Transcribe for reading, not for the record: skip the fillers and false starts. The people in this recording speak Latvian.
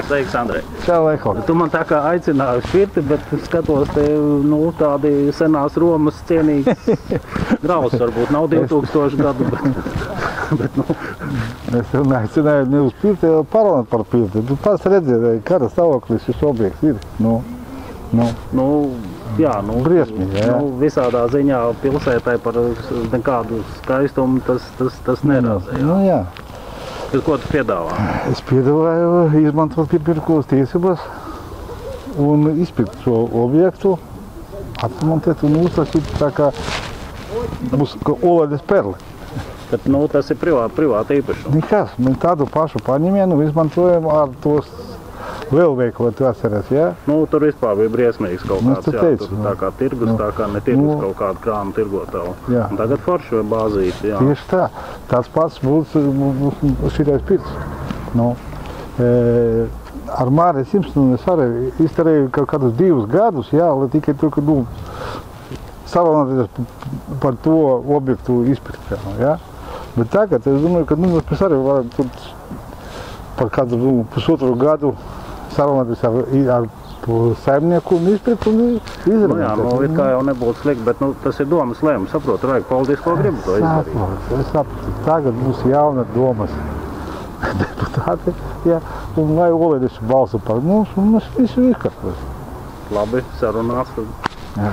Sveiks, Andrej. Čau, Leho. Tu man tā kā aicināju šķirti, bet skatos te, tādi senās Romas cienīgs graus, varbūt nav 2000 gadu, bet Es neaicināju ne uz pirti, parunāt par pirti. Tu pats redzēji, kāda stāvoklis šis objekts ir. Briesmīgi, jā. Visādā ziņā pilsētai par nekādu skaistumu tas nerāzē. Jā. Ko tu piedāvā? Es piedāvāju izmantot pirmos tiesības un izpirkt šo objektu, atmontēt un uztaisīt tā kā būs olaides perli. Bet, tas ir privāta īpašuma. Nekas, mēs tādu pašu paņemienu izmantojam ar tos lielveikalu, tu atceries, jā? Tur vispār bija briesmīgs kaut kāds, tur tā kā tirgus, tā kā ne tirgus kaut kādu krāmu tirgotavu. Un tagad forši vai bāzīti, jā. Tieši tā. Tāds pats būs šitais pirts. Ar Māri Simpsonu es arī izturēju kaut kādus 2 gadus, jā, lai tikai tur, sarunāties par to objektu izpirkšanu, jā. Bet tagad es domāju, ka mēs arī varam tur par kādu 1,5 gadu sarunāties ar saimnieku un izpirkt un izrunāt. It kā jau nebūtu slikti, bet tas ir domas lēmums, saprotu, vajag politisko gribu to izdarīt. Es saprotu, tagad būs jauna domas deputāti, jā, un lai olaideši balsu par mums, un mēs visu izkārtos. Labi, sarunās. Jā.